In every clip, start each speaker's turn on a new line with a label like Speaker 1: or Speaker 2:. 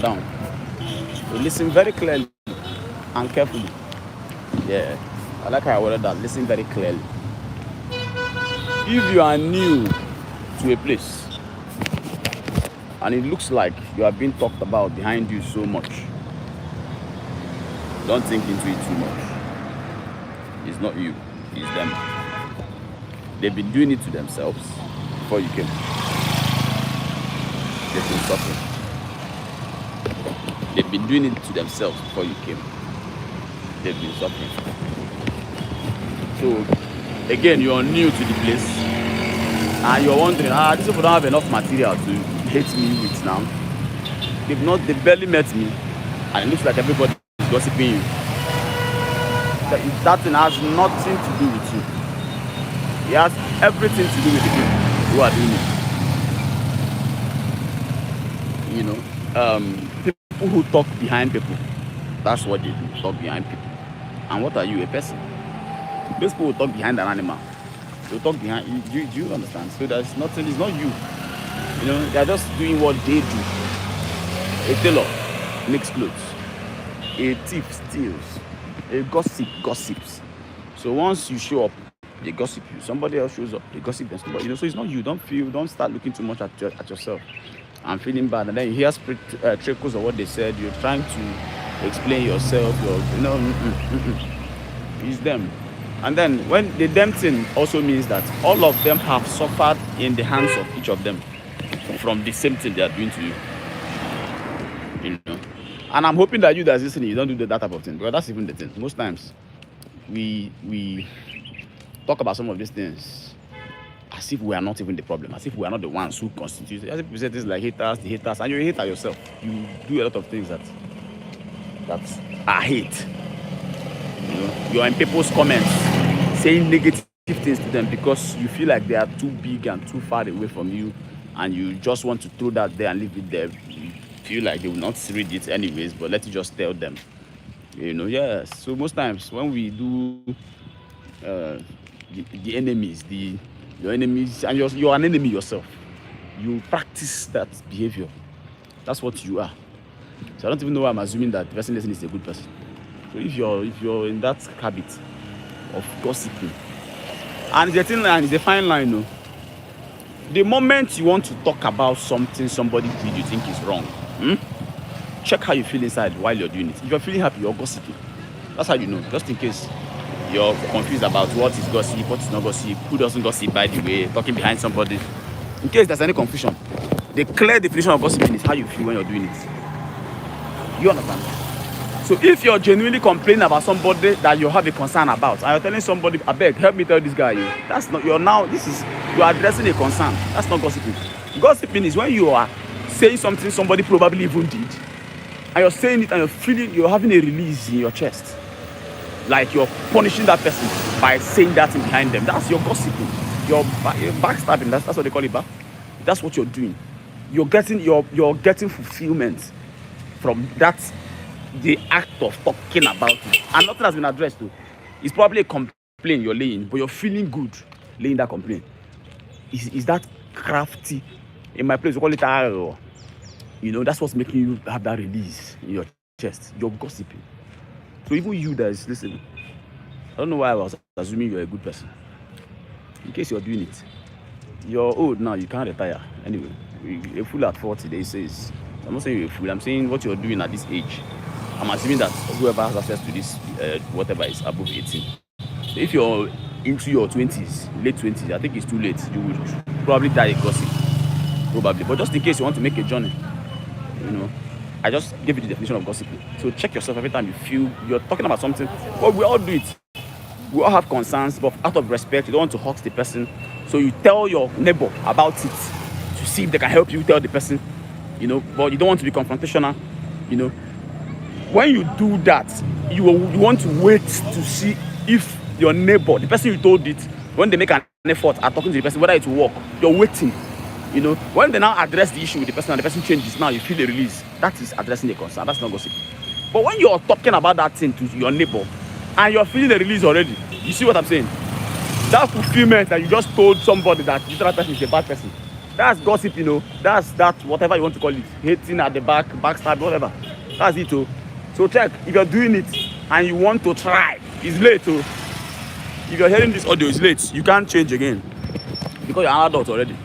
Speaker 1: down. So listen very clearly and carefully. Yeah, I like how I worded that. Listen very clearly. If you are new to a place and it looks like you are being talked about behind you so much, don't think into it too much. It's not you, it's them. They've been doing it to themselves before you came. They've been suffering. They've been doing it to themselves before you came. They've been suffering. So, again, you're new to the place and you're wondering, these people don't have enough material to hate me with now. They barely met me and it looks like everybody is gossiping you. That thing has nothing to do with you. It has everything to do with the people who are doing it. You know, people who talk behind people, that's what they do, talk behind people. And what are you, a person? Those people who talk behind an animal. They talk behind you. Do you understand? So there's nothing, it's not you. You know, they're just doing what they do. A tailor makes clothes. A thief steals. A gossip gossips. So once you show up, they gossip you. Somebody else shows up, they gossip them. Somebody, you know, so it's not you. Don't start looking too much at yourself and feeling bad. And then you hear trickles of what they said. You're trying to explain yourself. It's them. And then when the them thing also means that all of them have suffered in the hands of each of them from the same thing they are doing to you. You know. And I'm hoping that you that's listening, you don't do that type of thing, because that's even the thing. Most times we talk about some of these things as if we are not even the problem, as if we are not the ones who constitute it. As if we say things like haters, the haters, and you're a hater yourself. You do a lot of things that are hate. You know, you're in people's comments saying negative things to them because you feel like they are too big and too far away from you, and you just want to throw that there and leave it there. You feel like they will not read it anyways, but let you just tell them. You know, yes. So most times when we do the enemies, your enemies, and you're an enemy yourself, you practice that behavior. That's what you are. So I don't even know why I'm assuming that the person listening is a good person. So if you're in that habit of gossiping, and it's a thin line, it's a fine line, no. The moment you want to talk about something somebody did you think is wrong, check how you feel inside while you're doing it. If you're feeling happy, you're gossiping. That's how you know. Just in case you're confused about what is gossip, what is not gossip, who doesn't gossip, by the way, talking behind somebody. In case there's any confusion, the clear definition of gossiping is how you feel when you're doing it. You understand? So if you're genuinely complaining about somebody that you have a concern about, and you're telling somebody, I beg, help me tell this guy, that's not, you're addressing a concern. That's not gossiping. Gossiping is when you are saying something somebody probably even did, and you're saying it and you're having a release in your chest. Like you're punishing that person by saying that thing behind them. That's your gossiping. You're backstabbing. That's what they call it back. That's what you're doing. You're getting fulfillment from that, the act of talking about it. And nothing has been addressed though. It's probably a complaint you're laying, but you're feeling good laying that complaint. Is that crafty? In my place, we call it arrow. You know, that's what's making you have that release in your chest. You're gossiping. So even you that is listening, I don't know why I was assuming you're a good person. In case you're doing it, you're old now, you can't retire. Anyway, a fool at 40, they says. I'm not saying you're a fool, I'm saying what you're doing at this age. I'm assuming that whoever has access to this, whatever is above 18. So if you're into your 20s, late 20s, I think it's too late. You will probably die a gossip. Probably. But just in case you want to make a journey, you know, I just gave you the definition of gossiping. So check yourself every time you feel you're talking about something. Well, we all do it. We all have concerns, but out of respect, you don't want to hurt the person. So you tell your neighbor about it to see if they can help you tell the person, you know, but you don't want to be confrontational, you know. When you do that, you want to wait to see if your neighbor, the person you told it, when they make an effort at talking to the person, whether it will work, you're waiting. You know, when they now address the issue with the person and the person changes, now you feel a release. That is addressing the concern. That's not gossip. But when you're talking about that thing to your neighbor and you're feeling the release already, you see what I'm saying? That fulfillment that you just told somebody that this other person is a bad person, That's gossip, you know. That's whatever you want to call it. Hating at the back, backstab, whatever. That's it, oh. So check if you're doing it and you want to try. It's late, oh. If you're hearing this audio, it's late. You can't change again because you're an adult already.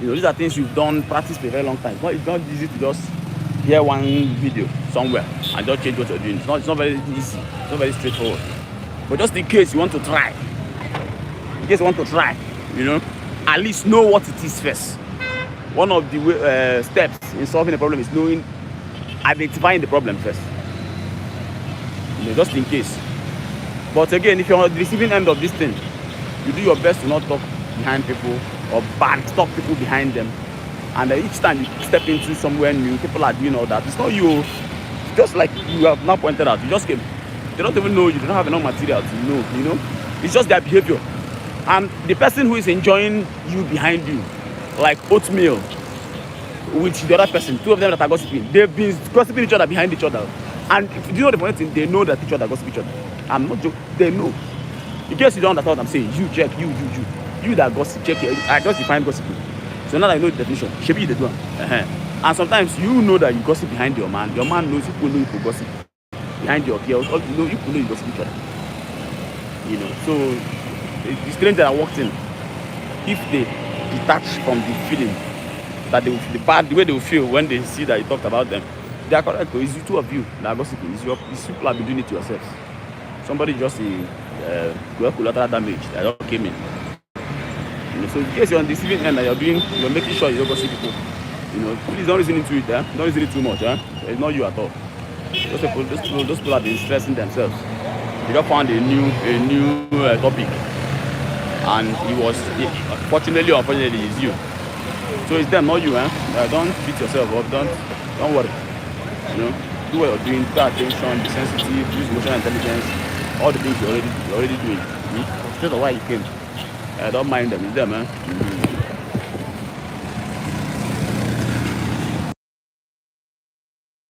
Speaker 1: You know, these are things you've done, practiced for a very long time. It's not easy to just hear one video somewhere and just change what you're doing. It's not very easy. It's not very straightforward. But just in case you want to try, you know, at least know what it is first. One of the steps in solving a problem is identifying the problem first. You know, just in case. But again, if you're on the receiving end of this thing, you do your best to not talk behind people or talk people behind them. And each time you step into somewhere new, people are doing all that. It's not you. It's just like you have now pointed out. You just came. They don't even know you. They don't have enough material to know. You know, it's just their behavior. And the person who is enjoying you behind you, like oatmeal with the other person, two of them that are gossiping, they've been gossiping each other behind each other. And if you know the funny thing, they know that each other gossip each other. I'm not joking. They know. In case you don't understand what I'm saying, you check, you that gossip, check it. I just define gossiping. So now that I know the definition, should be the one. And sometimes you know that you gossip behind your man. Your man knows you know you could gossip behind your girls. You know you gossip each other. You know, so the stranger that walked in, if they detach from the feeling that the way they will feel when they see that you talked about them, they are correct. It's the two of you that are gossiping. It's people have been doing it to yourselves. Somebody just collateral damage that just came in. You know, so in case you're on the receiving end and you're making sure you don't gossip people, you know, please don't listen to it. Don't listen to it too much. It's not you at all. Those people have been stressing themselves. They just found a new topic, and fortunately or unfortunately, it's you. So it's them, not you. Don't beat yourself up. Don't worry. You know, do what you're doing. Pay attention. Be sensitive. Use emotional intelligence. All the things you're already doing. Concentrate on why you came. Don't mind them. It's them,